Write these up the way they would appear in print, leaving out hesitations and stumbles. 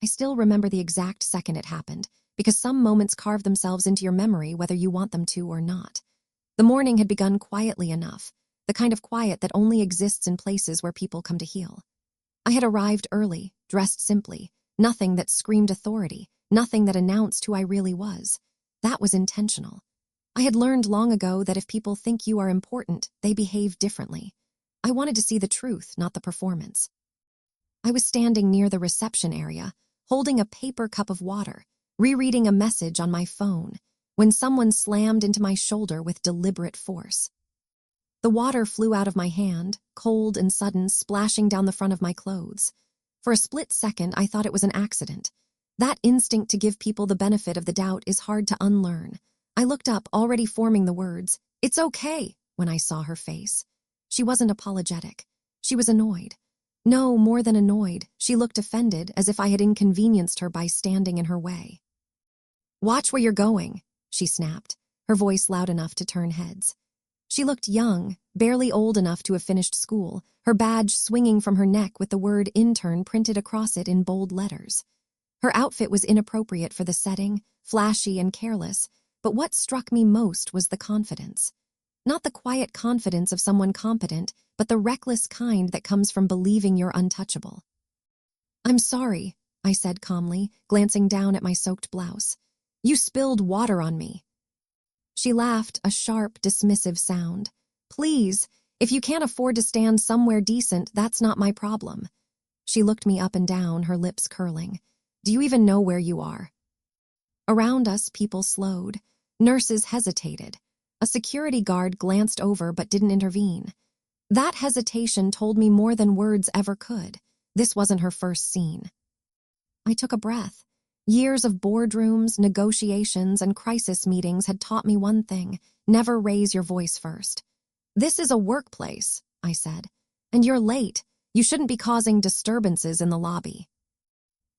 I still remember the exact second it happened, because some moments carve themselves into your memory whether you want them to or not. The morning had begun quietly enough, the kind of quiet that only exists in places where people come to heal. I had arrived early, dressed simply, nothing that screamed authority, nothing that announced who I really was. That was intentional. I had learned long ago that if people think you are important, they behave differently. I wanted to see the truth, not the performance. I was standing near the reception area, holding a paper cup of water, rereading a message on my phone, when someone slammed into my shoulder with deliberate force. The water flew out of my hand, cold and sudden, splashing down the front of my clothes. For a split second, I thought it was an accident. That instinct to give people the benefit of the doubt is hard to unlearn. I looked up, already forming the words, "It's okay," when I saw her face. She wasn't apologetic. She was annoyed. No, more than annoyed, she looked offended, as if I had inconvenienced her by standing in her way. "Watch where you're going," she snapped, her voice loud enough to turn heads. She looked young, barely old enough to have finished school, her badge swinging from her neck with the word Intern printed across it in bold letters. Her outfit was inappropriate for the setting, flashy and careless, but what struck me most was the confidence. Not the quiet confidence of someone competent, but the reckless kind that comes from believing you're untouchable. "I'm sorry," I said calmly, glancing down at my soaked blouse. "You spilled water on me." She laughed, a sharp, dismissive sound. "Please, if you can't afford to stand somewhere decent, that's not my problem." She looked me up and down, her lips curling. "Do you even know where you are?" Around us, people slowed. Nurses hesitated. A security guard glanced over but didn't intervene. That hesitation told me more than words ever could. This wasn't her first scene. I took a breath. Years of boardrooms, negotiations, and crisis meetings had taught me one thing: never raise your voice first. "This is a workplace," I said, "and you're late. You shouldn't be causing disturbances in the lobby."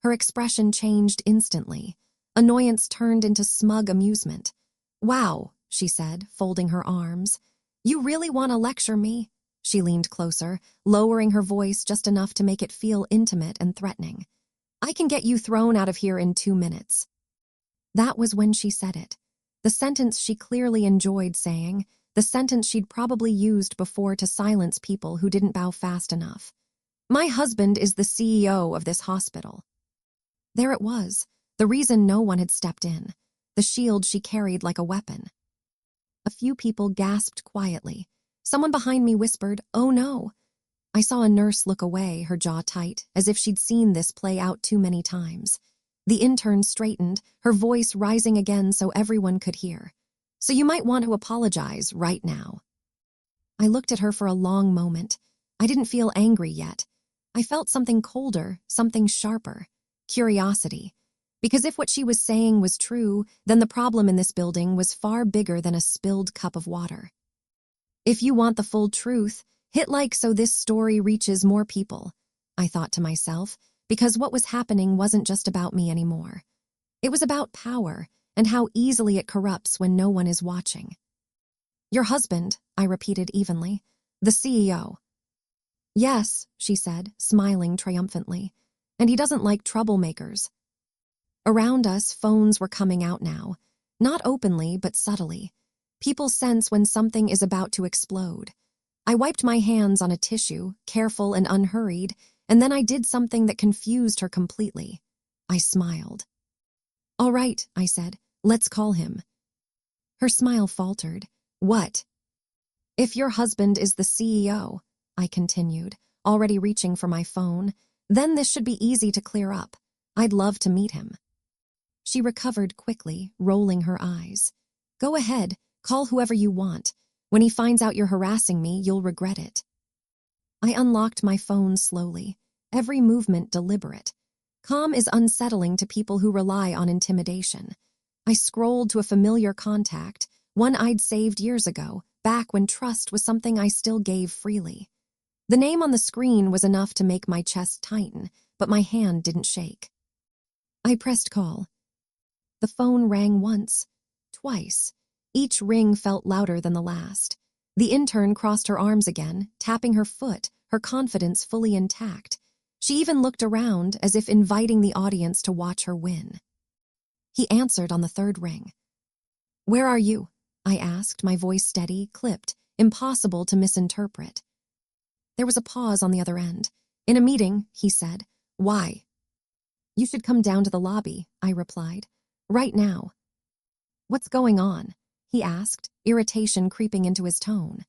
Her expression changed instantly. Annoyance turned into smug amusement. "Wow," she said, folding her arms. "You really want to lecture me?" She leaned closer, lowering her voice just enough to make it feel intimate and threatening. "I can get you thrown out of here in 2 minutes." That was when she said it. The sentence she clearly enjoyed saying, the sentence she'd probably used before to silence people who didn't bow fast enough. "My husband is the CEO of this hospital." There it was, the reason no one had stepped in, the shield she carried like a weapon. A few people gasped quietly. Someone behind me whispered, "Oh no." I saw a nurse look away, her jaw tight, as if she'd seen this play out too many times. The intern straightened, her voice rising again so everyone could hear. "So you might want to apologize right now." I looked at her for a long moment. I didn't feel angry yet. I felt something colder, something sharper. Curiosity. Because if what she was saying was true, then the problem in this building was far bigger than a spilled cup of water. "If you want the full truth, hit like so this story reaches more people," I thought to myself, because what was happening wasn't just about me anymore. It was about power and how easily it corrupts when no one is watching. "Your husband," I repeated evenly, "the CEO." "Yes," she said, smiling triumphantly, "and he doesn't like troublemakers." Around us, phones were coming out now, not openly but subtly. People sense when something is about to explode. I wiped my hands on a tissue, careful and unhurried, and then I did something that confused her completely. I smiled. "All right," I said, "let's call him." Her smile faltered. "What?" "If your husband is the CEO," I continued, already reaching for my phone, "then this should be easy to clear up. I'd love to meet him." She recovered quickly, rolling her eyes. "Go ahead, call whoever you want. When he finds out you're harassing me, you'll regret it." I unlocked my phone slowly, every movement deliberate. Calm is unsettling to people who rely on intimidation. I scrolled to a familiar contact, one I'd saved years ago, back when trust was something I still gave freely. The name on the screen was enough to make my chest tighten, but my hand didn't shake. I pressed call. The phone rang once, twice. Each ring felt louder than the last. The intern crossed her arms again, tapping her foot, her confidence fully intact. She even looked around as if inviting the audience to watch her win. He answered on the third ring. "Where are you?" I asked, my voice steady, clipped, impossible to misinterpret. There was a pause on the other end. "In a meeting," he said. "Why?" "You should come down to the lobby," I replied. "Right now." "What's going on?" he asked, irritation creeping into his tone.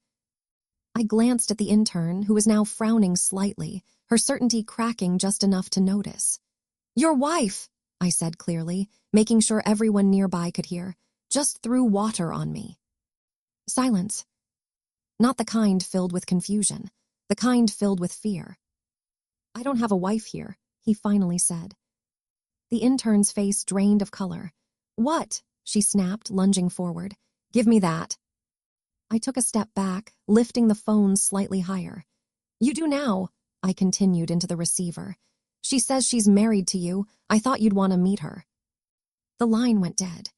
I glanced at the intern, who was now frowning slightly, her certainty cracking just enough to notice. "Your wife," I said clearly, making sure everyone nearby could hear, "just threw water on me." Silence. Not the kind filled with confusion, the kind filled with fear. "I don't have a wife here," he finally said. The intern's face drained of color. "What?" she snapped, lunging forward. "Give me that." I took a step back, lifting the phone slightly higher. "You do now," I continued into the receiver. "She says she's married to you. I thought you'd want to meet her." The line went dead.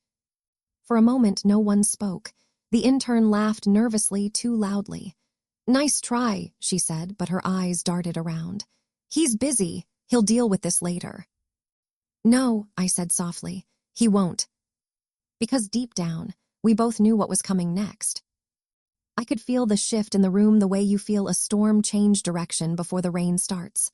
For a moment, no one spoke. The intern laughed nervously, too loudly. "Nice try," she said, but her eyes darted around. "He's busy. He'll deal with this later." "No," I said softly. "He won't." Because deep down, we both knew what was coming next. I could feel the shift in the room the way you feel a storm change direction before the rain starts.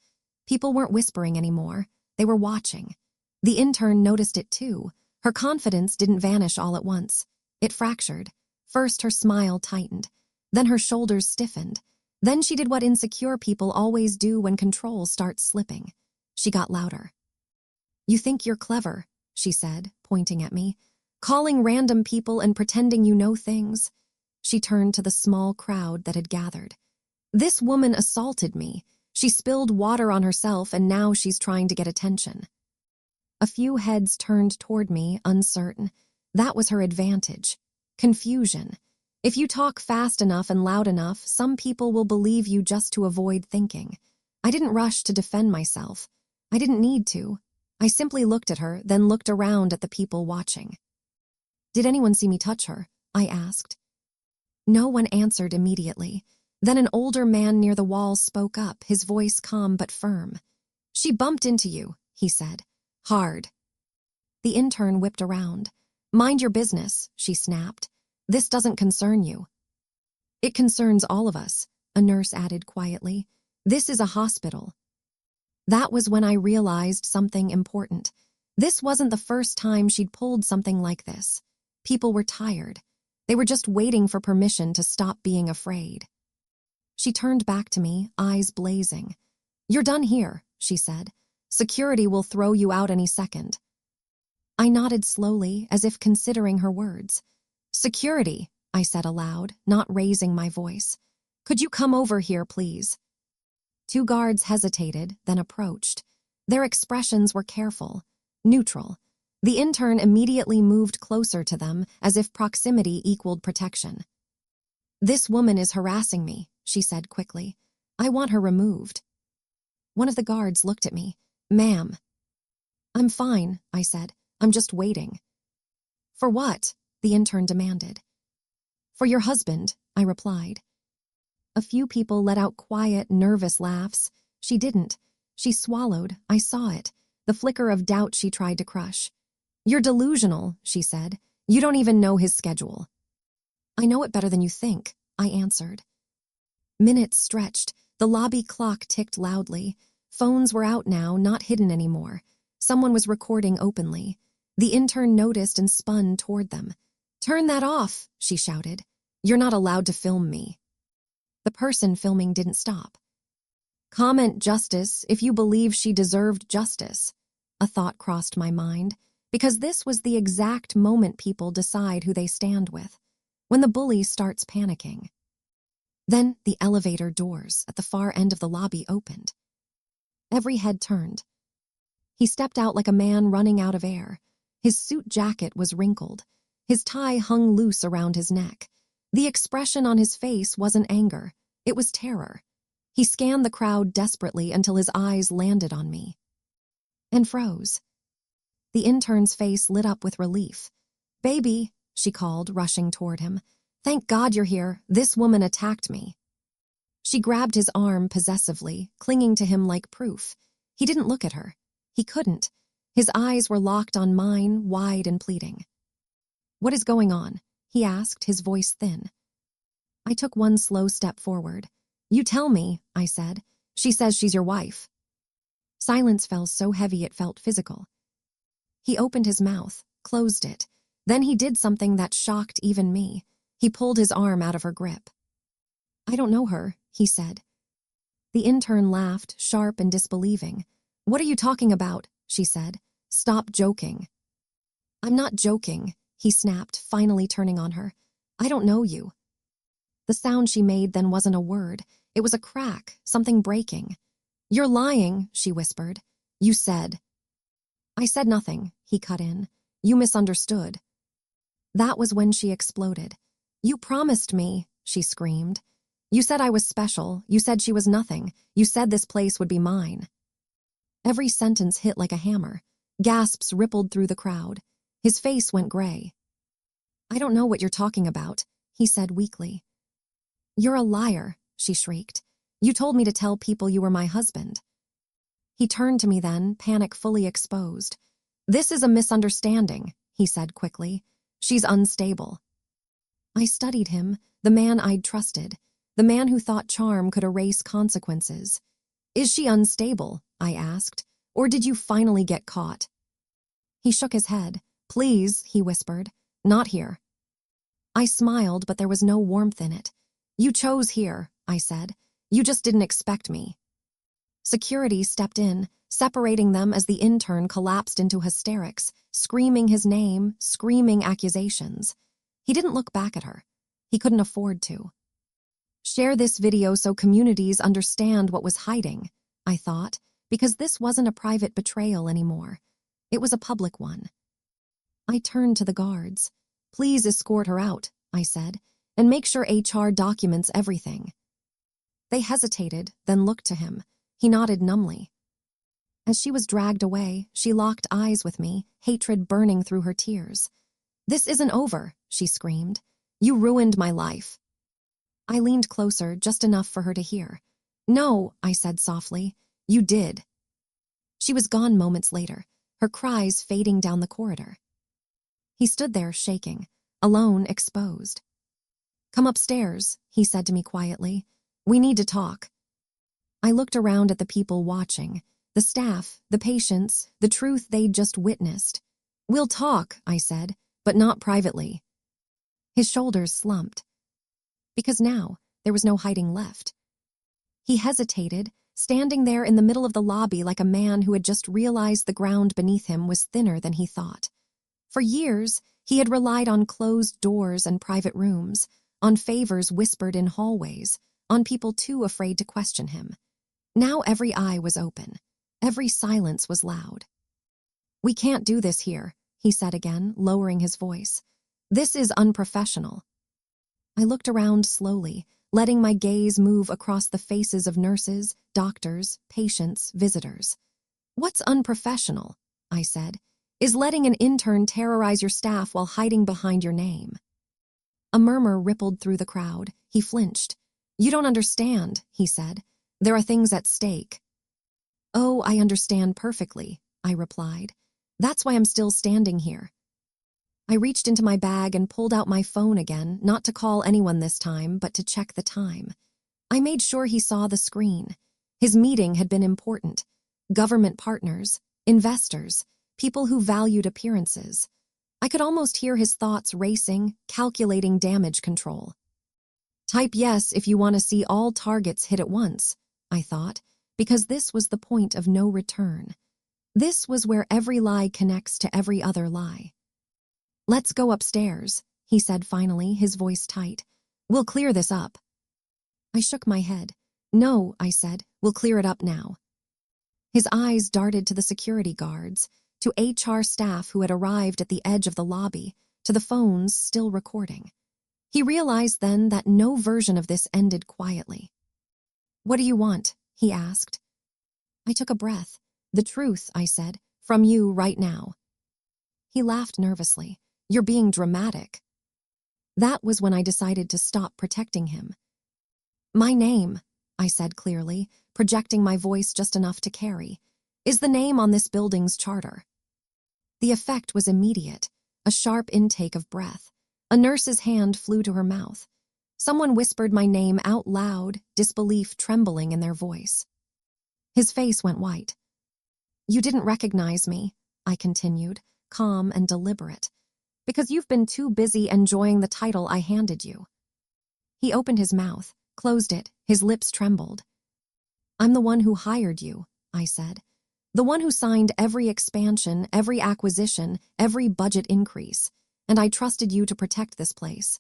People weren't whispering anymore. They were watching. The intern noticed it too. Her confidence didn't vanish all at once. It fractured. First, her smile tightened. Then her shoulders stiffened. Then she did what insecure people always do when control starts slipping. She got louder. "You think you're clever," she said, pointing at me. "Calling random people and pretending you know things." She turned to the small crowd that had gathered. "This woman assaulted me. She spilled water on herself and now she's trying to get attention." A few heads turned toward me, uncertain. That was her advantage. Confusion. If you talk fast enough and loud enough, some people will believe you just to avoid thinking. I didn't rush to defend myself. I didn't need to. I simply looked at her, then looked around at the people watching. "Did anyone see me touch her?" I asked. No one answered immediately. Then an older man near the wall spoke up, his voice calm but firm. "She bumped into you," he said. "Hard." The intern whipped around. "Mind your business," she snapped. "This doesn't concern you." "It concerns all of us," a nurse added quietly. "This is a hospital." That was when I realized something important. This wasn't the first time she'd pulled something like this. People were tired. They were just waiting for permission to stop being afraid. She turned back to me, eyes blazing. "You're done here," she said. "Security will throw you out any second." I nodded slowly, as if considering her words. "Security," I said aloud, not raising my voice. "Could you come over here, please?" Two guards hesitated, then approached. Their expressions were careful, neutral. The intern immediately moved closer to them, as if proximity equaled protection. "This woman is harassing me," she said quickly. "I want her removed." One of the guards looked at me. "Ma'am." "I'm fine," I said. "I'm just waiting." "For what?" the intern demanded. "For your husband," I replied. A few people let out quiet, nervous laughs. She didn't. She swallowed. I saw it, the flicker of doubt she tried to crush. "You're delusional," she said. "You don't even know his schedule." "I know it better than you think," I answered. Minutes stretched. The lobby clock ticked loudly. Phones were out now, not hidden anymore. Someone was recording openly. The intern noticed and spun toward them. "Turn that off," she shouted. "You're not allowed to film me." The person filming didn't stop. "Comment justice if you believe she deserved justice." A thought crossed my mind, because this was the exact moment people decide who they stand with, when the bully starts panicking. Then the elevator doors at the far end of the lobby opened. Every head turned. He stepped out like a man running out of air. His suit jacket was wrinkled. His tie hung loose around his neck. The expression on his face wasn't anger. It was terror. He scanned the crowd desperately until his eyes landed on me. And froze. The intern's face lit up with relief. "Baby," she called, rushing toward him. "Thank God you're here. This woman attacked me." She grabbed his arm possessively, clinging to him like proof. He didn't look at her. He couldn't. His eyes were locked on mine, wide and pleading. "What is going on?" he asked, his voice thin. I took one slow step forward. "You tell me," I said. "She says she's your wife." Silence fell so heavy it felt physical. He opened his mouth, closed it. Then he did something that shocked even me. He pulled his arm out of her grip. "I don't know her," he said. The intern laughed, sharp and disbelieving. "What are you talking about?" she said. "Stop joking." "I'm not joking," he snapped, finally turning on her. "I don't know you." The sound she made then wasn't a word. It was a crack, something breaking. "You're lying," she whispered. "You said." "I said nothing," he cut in. "You misunderstood." That was when she exploded. "You promised me," she screamed. "You said I was special. You said she was nothing. You said this place would be mine." Every sentence hit like a hammer. Gasps rippled through the crowd. His face went gray. "I don't know what you're talking about," he said weakly. "You're a liar," she shrieked. "You told me to tell people you were my husband." He turned to me then, panic fully exposed. "This is a misunderstanding," he said quickly. "She's unstable." I studied him, the man I'd trusted, the man who thought charm could erase consequences. "Is she unstable?" I asked. "Or did you finally get caught?" He shook his head. "Please," he whispered. "Not here." I smiled, but there was no warmth in it. "You chose here," I said. "You just didn't expect me." Security stepped in, separating them as the intern collapsed into hysterics, screaming his name, screaming accusations. He didn't look back at her. He couldn't afford to. Share this video so communities understand what was hiding, I thought, because this wasn't a private betrayal anymore. It was a public one. I turned to the guards. "Please escort her out," I said, "and make sure HR documents everything." They hesitated, then looked to him. He nodded numbly. As she was dragged away, she locked eyes with me, hatred burning through her tears. "This isn't over," she screamed. "You ruined my life." I leaned closer, just enough for her to hear. "No," I said softly. "You did." She was gone moments later, her cries fading down the corridor. He stood there, shaking, alone, exposed. "Come upstairs," he said to me quietly. "We need to talk." I looked around at the people watching, the staff, the patients, the truth they'd just witnessed. "We'll talk," I said, "but not privately." His shoulders slumped. Because now, there was no hiding left. He hesitated, standing there in the middle of the lobby like a man who had just realized the ground beneath him was thinner than he thought. For years, he had relied on closed doors and private rooms, on favors whispered in hallways, on people too afraid to question him. Now every eye was open. Every silence was loud. "We can't do this here," he said again, lowering his voice. "This is unprofessional." I looked around slowly, letting my gaze move across the faces of nurses, doctors, patients, visitors. "What's unprofessional?" I said. "Is letting an intern terrorize your staff while hiding behind your name." A murmur rippled through the crowd. He flinched. "You don't understand," he said. "There are things at stake." "Oh, I understand perfectly," I replied. "That's why I'm still standing here." I reached into my bag and pulled out my phone again, not to call anyone this time, but to check the time. I made sure he saw the screen. His meeting had been important. Government partners, investors, people who valued appearances. I could almost hear his thoughts racing, calculating damage control. "Type yes if you want to see all targets hit at once," I thought, because this was the point of no return. This was where every lie connects to every other lie. "Let's go upstairs," he said finally, his voice tight. "We'll clear this up." I shook my head. "No," I said, "we'll clear it up now." His eyes darted to the security guards, to HR staff who had arrived at the edge of the lobby, to the phones still recording. He realized then that no version of this ended quietly. "What do you want?" he asked. I took a breath. "The truth," I said, "from you right now." He laughed nervously. "You're being dramatic." That was when I decided to stop protecting him. "My name," I said clearly, projecting my voice just enough to carry. is the name on this building's charter. The effect was immediate, a sharp intake of breath. A nurse's hand flew to her mouth. Someone whispered my name out loud, disbelief trembling in their voice. His face went white. You didn't recognize me, I continued, calm and deliberate, because you've been too busy enjoying the title I handed you. He opened his mouth, closed it, his lips trembled. I'm the one who hired you, I said. The one who signed every expansion, every acquisition, every budget increase, and I trusted you to protect this place.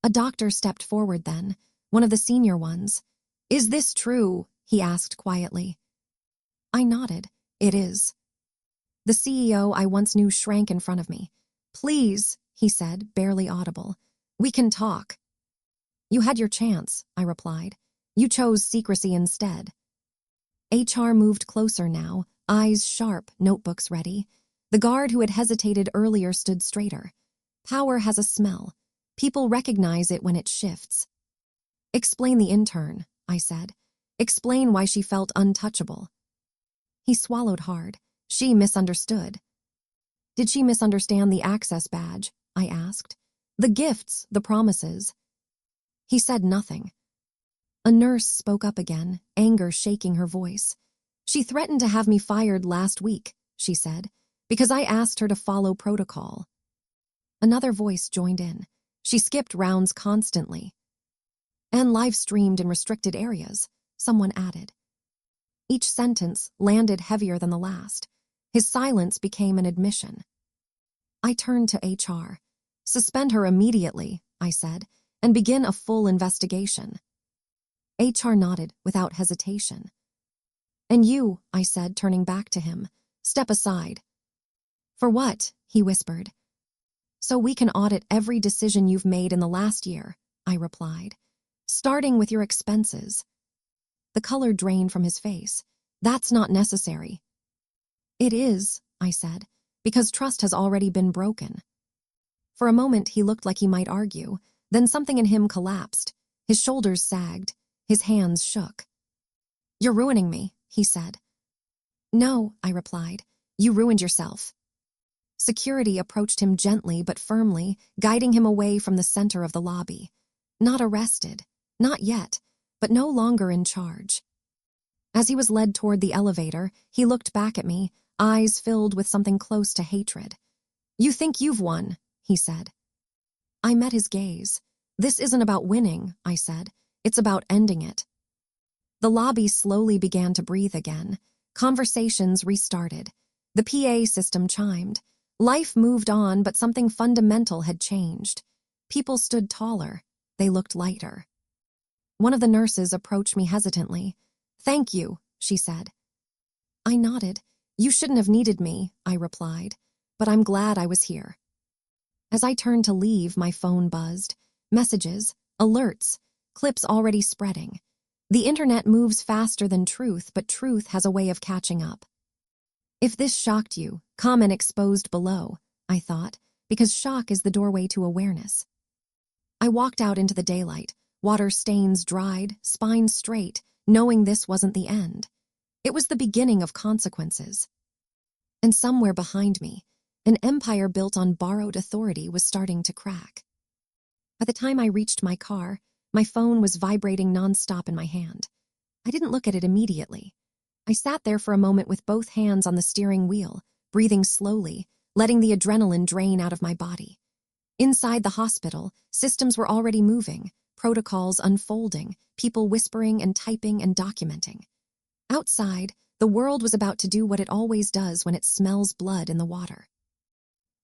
A doctor stepped forward then, one of the senior ones. Is this true? He asked quietly. I nodded. It is. The CEO I once knew shrank in front of me. Please, he said, barely audible. We can talk. You had your chance, I replied. You chose secrecy instead. HR moved closer now, eyes sharp, notebooks ready. The guard who had hesitated earlier stood straighter. Power has a smell. People recognize it when it shifts. Explain the intern, I said. Explain why she felt untouchable. He swallowed hard. She misunderstood. Did she misunderstand the access badge? I asked. The gifts, the promises. He said nothing. A nurse spoke up again, anger shaking her voice. She threatened to have me fired last week, she said, because I asked her to follow protocol. Another voice joined in. She skipped rounds constantly. And live-streamed in restricted areas, someone added. Each sentence landed heavier than the last. His silence became an admission. I turned to HR. Suspend her immediately, I said, and begin a full investigation. HR nodded without hesitation. And you, I said, turning back to him, step aside. For what? He whispered. So we can audit every decision you've made in the last year, I replied, starting with your expenses. The color drained from his face. That's not necessary. It is, I said, because trust has already been broken. For a moment he looked like he might argue, then something in him collapsed. His shoulders sagged. His hands shook. You're ruining me, he said. No, I replied. You ruined yourself. Security approached him gently but firmly, guiding him away from the center of the lobby. Not arrested, not yet, but no longer in charge. As he was led toward the elevator, he looked back at me, eyes filled with something close to hatred. You think you've won, he said. I met his gaze. This isn't about winning, I said. It's about ending it. The lobby slowly began to breathe again. Conversations restarted. The PA system chimed. Life moved on, but something fundamental had changed. People stood taller. They looked lighter. One of the nurses approached me hesitantly. Thank you, she said. I nodded. You shouldn't have needed me, I replied, but I'm glad I was here. As I turned to leave, my phone buzzed. Messages, alerts, clips already spreading. The internet moves faster than truth, but truth has a way of catching up. If this shocked you, comment exposed below, I thought, because shock is the doorway to awareness. I walked out into the daylight, water stains dried, spine straight, knowing this wasn't the end. It was the beginning of consequences. And somewhere behind me, an empire built on borrowed authority was starting to crack. By the time I reached my car, my phone was vibrating nonstop in my hand. I didn't look at it immediately. I sat there for a moment with both hands on the steering wheel, breathing slowly, letting the adrenaline drain out of my body. Inside the hospital, systems were already moving, protocols unfolding, people whispering and typing and documenting. Outside, the world was about to do what it always does when it smells blood in the water.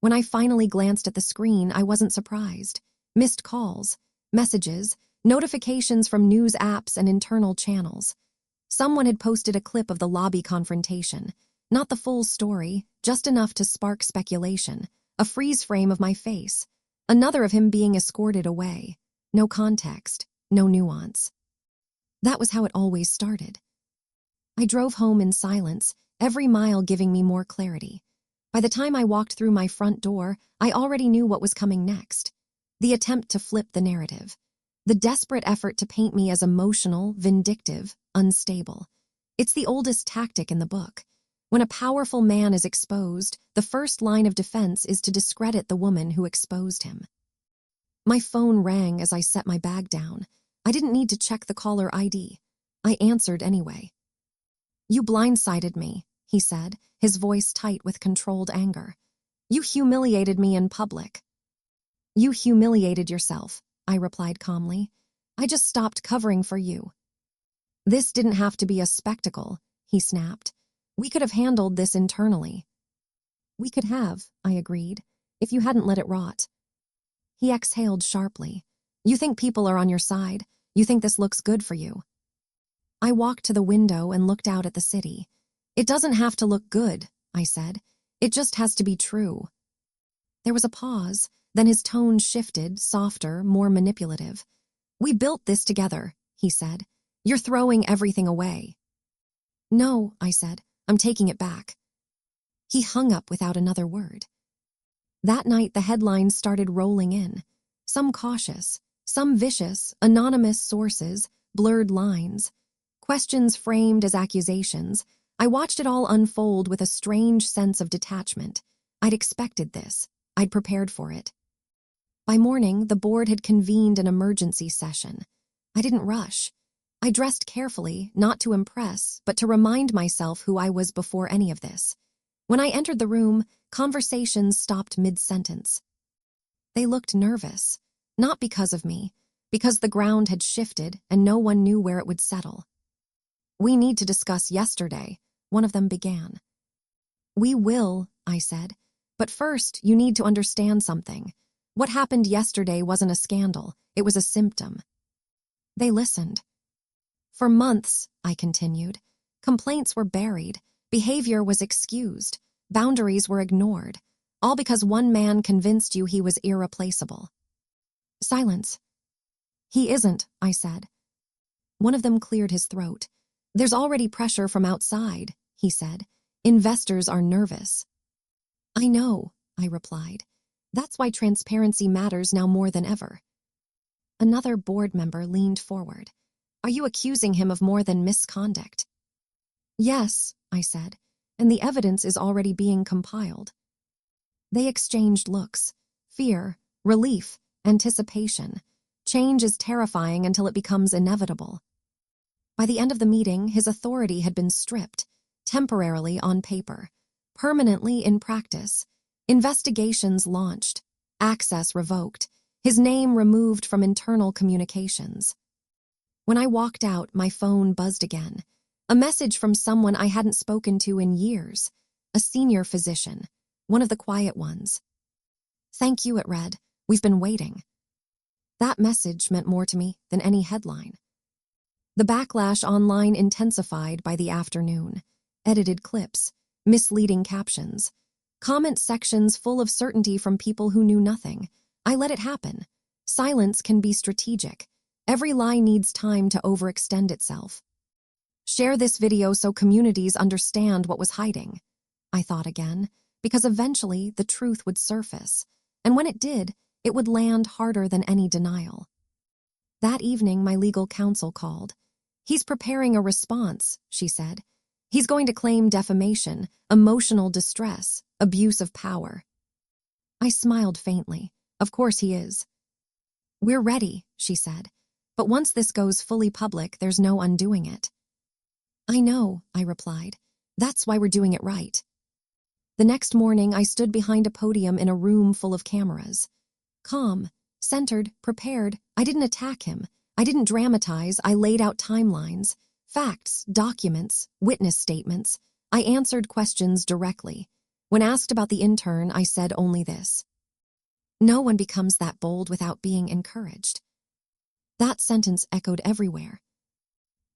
When I finally glanced at the screen, I wasn't surprised. Missed calls, messages, notifications from news apps and internal channels. Someone had posted a clip of the lobby confrontation. Not the full story, just enough to spark speculation. A freeze frame of my face. Another of him being escorted away. No context, no nuance. That was how it always started. I drove home in silence, every mile giving me more clarity. By the time I walked through my front door, I already knew what was coming next. The attempt to flip the narrative. The desperate effort to paint me as emotional, vindictive, unstable. It's the oldest tactic in the book. When a powerful man is exposed, the first line of defense is to discredit the woman who exposed him. My phone rang as I set my bag down. I didn't need to check the caller ID. I answered anyway. "You blindsided me," he said, his voice tight with controlled anger. "You humiliated me in public." "You humiliated yourself," I replied calmly. "I just stopped covering for you." "This didn't have to be a spectacle," he snapped. "We could have handled this internally." "We could have," I agreed, "if you hadn't let it rot." He exhaled sharply. "You think people are on your side? You think this looks good for you?" I walked to the window and looked out at the city. "It doesn't have to look good," I said. "It just has to be true." There was a pause, then his tone shifted, softer, more manipulative. "We built this together," he said. "You're throwing everything away." "No," I said. "I'm taking it back." He hung up without another word. That night, the headlines started rolling in. Some cautious, some vicious, anonymous sources, blurred lines. Questions framed as accusations. I watched it all unfold with a strange sense of detachment. I'd expected this. I'd prepared for it. By morning, the board had convened an emergency session. I didn't rush. I dressed carefully, not to impress, but to remind myself who I was before any of this. When I entered the room, conversations stopped mid-sentence. They looked nervous, not because of me, because the ground had shifted and no one knew where it would settle. "We need to discuss yesterday," one of them began. "We will," I said, "but first you need to understand something. What happened yesterday wasn't a scandal, it was a symptom." They listened. "For months," I continued, "complaints were buried, behavior was excused, boundaries were ignored, all because one man convinced you he was irreplaceable." Silence. "He isn't," I said. One of them cleared his throat. "There's already pressure from outside," he said. "Investors are nervous." "I know," I replied. "That's why transparency matters now more than ever." Another board member leaned forward. "Are you accusing him of more than misconduct?" "Yes," I said, "and the evidence is already being compiled." They exchanged looks. Fear, relief, anticipation. Change is terrifying until it becomes inevitable. By the end of the meeting, his authority had been stripped, temporarily on paper, permanently in practice. Investigations launched, access revoked, his name removed from internal communications. When I walked out, my phone buzzed again. A message from someone I hadn't spoken to in years, a senior physician, one of the quiet ones. "Thank you," it read. "We've been waiting." That message meant more to me than any headline. The backlash online intensified by the afternoon. Edited clips, misleading captions, comment sections full of certainty from people who knew nothing. I let it happen. Silence can be strategic. Every lie needs time to overextend itself. Share this video so communities understand what was hiding. I thought again, because eventually the truth would surface, and when it did, it would land harder than any denial. That evening, my legal counsel called. "He's preparing a response," she said. "He's going to claim defamation, emotional distress, abuse of power." I smiled faintly. "Of course he is." "We're ready," she said. "But once this goes fully public, there's no undoing it." "I know," I replied. "That's why we're doing it right." The next morning, I stood behind a podium in a room full of cameras. Calm, centered, prepared, I didn't attack him. I didn't dramatize. I laid out timelines, facts, documents, witness statements. I answered questions directly. When asked about the intern, I said only this: "No one becomes that bold without being encouraged." That sentence echoed everywhere.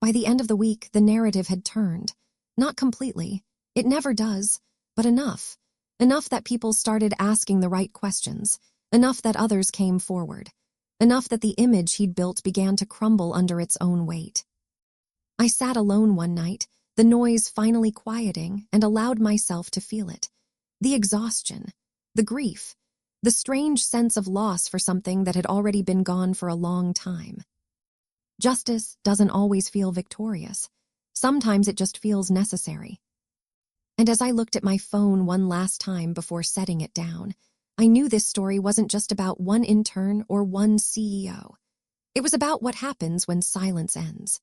By the end of the week, the narrative had turned. Not completely. It never does. But enough. Enough that people started asking the right questions. Enough that others came forward. Enough that the image he'd built began to crumble under its own weight. I sat alone one night, the noise finally quieting, and allowed myself to feel it. The exhaustion, the grief, the strange sense of loss for something that had already been gone for a long time. Justice doesn't always feel victorious. Sometimes it just feels necessary. And as I looked at my phone one last time before setting it down, I knew this story wasn't just about one intern or one CEO. It was about what happens when silence ends.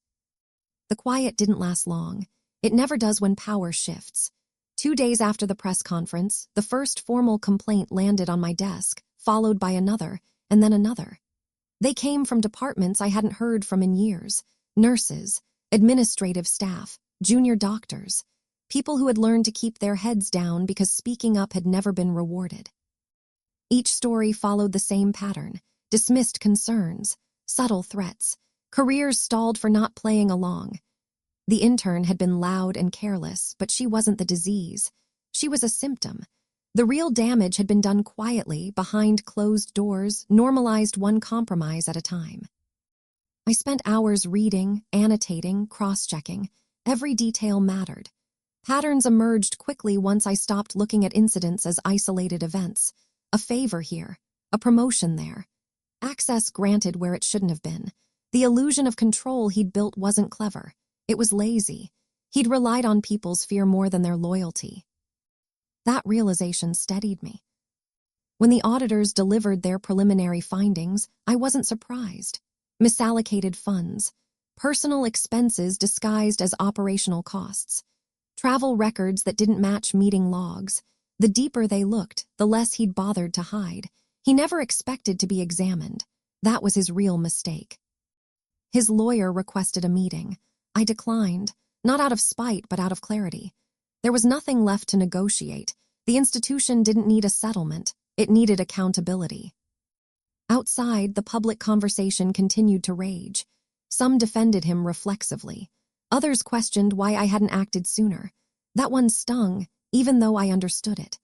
The quiet didn't last long. It never does when power shifts. 2 days after the press conference, the first formal complaint landed on my desk, followed by another, and then another. They came from departments I hadn't heard from in years: nurses, administrative staff, junior doctors, people who had learned to keep their heads down because speaking up had never been rewarded. Each story followed the same pattern: dismissed concerns, subtle threats, careers stalled for not playing along. The intern had been loud and careless, but she wasn't the disease. She was a symptom. The real damage had been done quietly, behind closed doors, normalized one compromise at a time. I spent hours reading, annotating, cross-checking. Every detail mattered. Patterns emerged quickly once I stopped looking at incidents as isolated events. A favor here, a promotion there. Access granted where it shouldn't have been. The illusion of control he'd built wasn't clever. It was lazy. He'd relied on people's fear more than their loyalty. That realization steadied me. When the auditors delivered their preliminary findings, I wasn't surprised. Misallocated funds, personal expenses disguised as operational costs, travel records that didn't match meeting logs. The deeper they looked, the less he'd bothered to hide. He never expected to be examined. That was his real mistake. His lawyer requested a meeting. I declined, not out of spite but out of clarity. There was nothing left to negotiate. The institution didn't need a settlement. It needed accountability. Outside, the public conversation continued to rage. Some defended him reflexively. Others questioned why I hadn't acted sooner. That one stung, even though I understood it.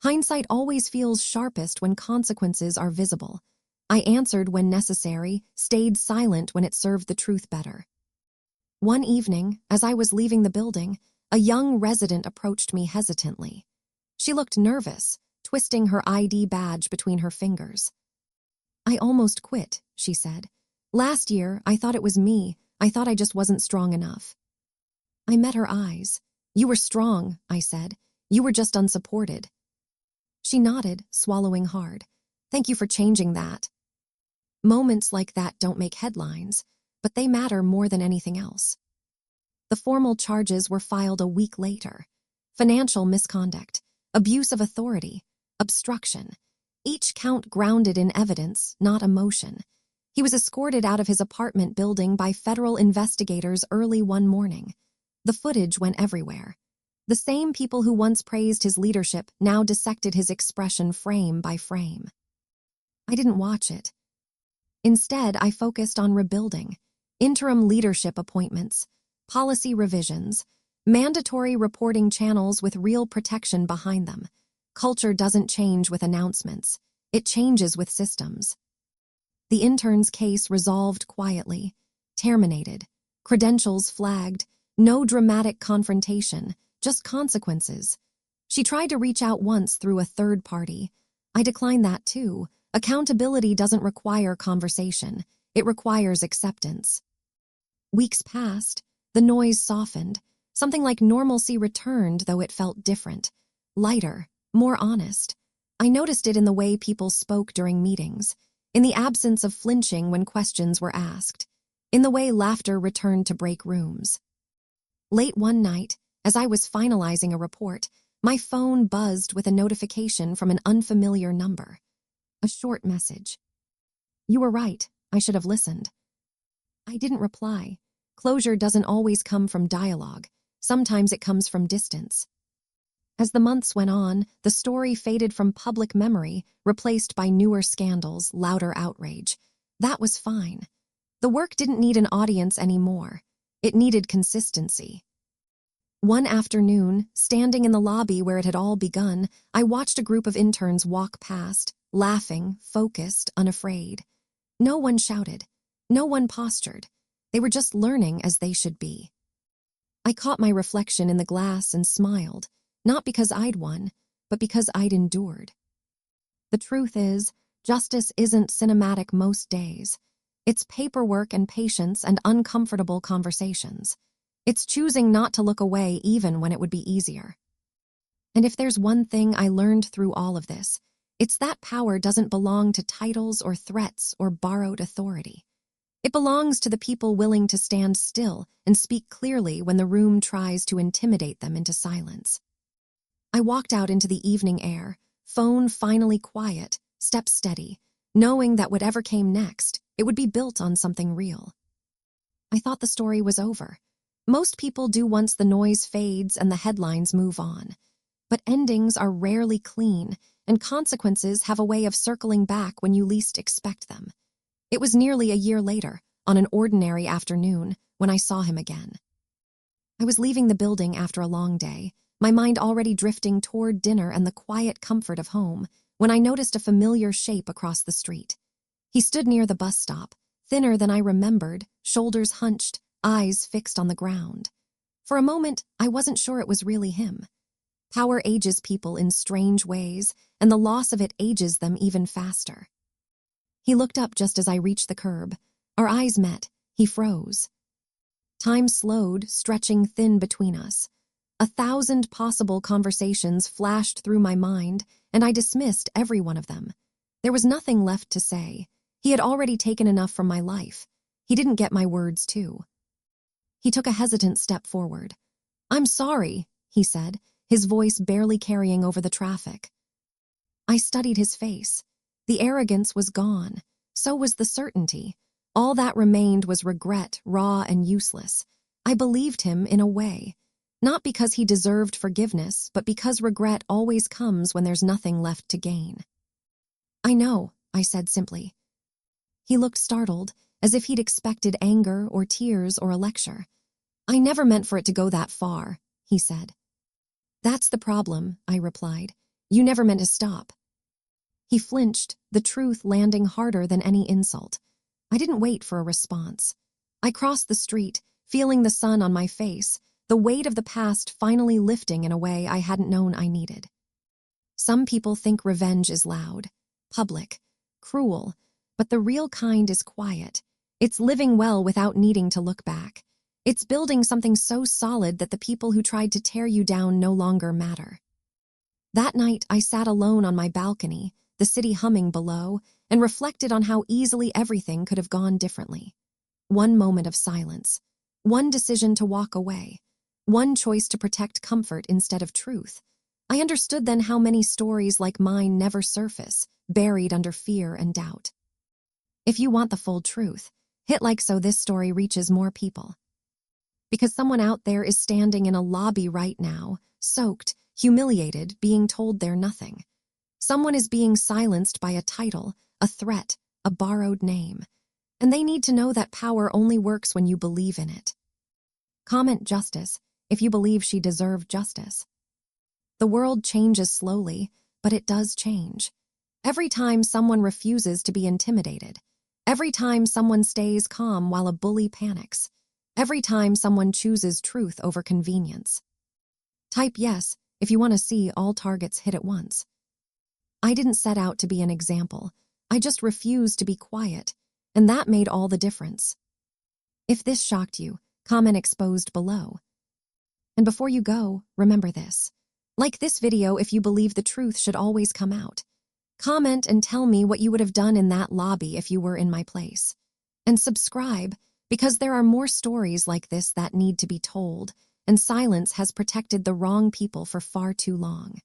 Hindsight always feels sharpest when consequences are visible. I answered when necessary, stayed silent when it served the truth better. One evening, as I was leaving the building, a young resident approached me hesitantly. She looked nervous, twisting her ID badge between her fingers. "I almost quit," she said. "Last year, I thought it was me. I thought I just wasn't strong enough." I met her eyes. "You were strong," I said. "You were just unsupported." She nodded, swallowing hard. "Thank you for changing that." Moments like that don't make headlines, but they matter more than anything else. The formal charges were filed a week later. Financial misconduct, abuse of authority, obstruction. Each count grounded in evidence, not emotion. He was escorted out of his apartment building by federal investigators early one morning. The footage went everywhere. The same people who once praised his leadership now dissected his expression frame by frame. I didn't watch it. Instead, I focused on rebuilding. Interim leadership appointments, policy revisions, mandatory reporting channels with real protection behind them. Culture doesn't change with announcements. It changes with systems. The intern's case resolved quietly, terminated, credentials flagged, no dramatic confrontation, just consequences. She tried to reach out once through a third party. I declined that too. Accountability doesn't require conversation. It requires acceptance. Weeks passed. The noise softened. Something like normalcy returned, though it felt different. Lighter, more honest. I noticed it in the way people spoke during meetings, in the absence of flinching when questions were asked, in the way laughter returned to break rooms. Late one night, as I was finalizing a report, my phone buzzed with a notification from an unfamiliar number. A short message. "You were right. I should have listened." I didn't reply. Closure doesn't always come from dialogue. Sometimes it comes from distance. As the months went on, the story faded from public memory, replaced by newer scandals, louder outrage. That was fine. The work didn't need an audience anymore. It needed consistency. One afternoon, standing in the lobby where it had all begun, I watched a group of interns walk past, laughing, focused, unafraid. No one shouted. No one postured. They were just learning as they should be. I caught my reflection in the glass and smiled, not because I'd won, but because I'd endured. The truth is, justice isn't cinematic most days. It's paperwork and patience and uncomfortable conversations. It's choosing not to look away even when it would be easier. And if there's one thing I learned through all of this, it's that power doesn't belong to titles or threats or borrowed authority. It belongs to the people willing to stand still and speak clearly when the room tries to intimidate them into silence. I walked out into the evening air, phone finally quiet, steps steady, knowing that whatever came next, it would be built on something real. I thought the story was over. Most people do once the noise fades and the headlines move on. But endings are rarely clean, and consequences have a way of circling back when you least expect them. It was nearly a year later, on an ordinary afternoon, when I saw him again. I was leaving the building after a long day, my mind already drifting toward dinner and the quiet comfort of home, when I noticed a familiar shape across the street. He stood near the bus stop, thinner than I remembered, shoulders hunched, eyes fixed on the ground. For a moment, I wasn't sure it was really him. Power ages people in strange ways, and the loss of it ages them even faster. He looked up just as I reached the curb. Our eyes met. He froze. Time slowed, stretching thin between us. 1,000 possible conversations flashed through my mind, and I dismissed every one of them. There was nothing left to say. He had already taken enough from my life. He didn't get my words, too. He took a hesitant step forward. "I'm sorry," he said, his voice barely carrying over the traffic. I studied his face. The arrogance was gone. So was the certainty. All that remained was regret, raw and useless. I believed him in a way. Not because he deserved forgiveness, but because regret always comes when there's nothing left to gain. "I know," I said simply. He looked startled, as if he'd expected anger or tears or a lecture. "I never meant for it to go that far," he said. "That's the problem," I replied. "You never meant to stop." He flinched, the truth landing harder than any insult. I didn't wait for a response. I crossed the street, feeling the sun on my face, the weight of the past finally lifting in a way I hadn't known I needed. Some people think revenge is loud, public, cruel, but the real kind is quiet. It's living well without needing to look back. It's building something so solid that the people who tried to tear you down no longer matter. That night, I sat alone on my balcony, the city humming below, and reflected on how easily everything could have gone differently. One moment of silence, one decision to walk away, one choice to protect comfort instead of truth. I understood then how many stories like mine never surface, buried under fear and doubt. If you want the full truth, hit like so this story reaches more people. Because someone out there is standing in a lobby right now, soaked, humiliated, being told they're nothing. Someone is being silenced by a title, a threat, a borrowed name. And they need to know that power only works when you believe in it. Comment justice if you believe she deserved justice. The world changes slowly, but it does change. Every time someone refuses to be intimidated. Every time someone stays calm while a bully panics. Every time someone chooses truth over convenience. Type yes if you want to see all targets hit at once. I didn't set out to be an example. I just refused to be quiet, and that made all the difference. If this shocked you, comment exposed below. And before you go, remember this. Like this video if you believe the truth should always come out. Comment and tell me what you would have done in that lobby if you were in my place. And subscribe, because there are more stories like this that need to be told, and silence has protected the wrong people for far too long.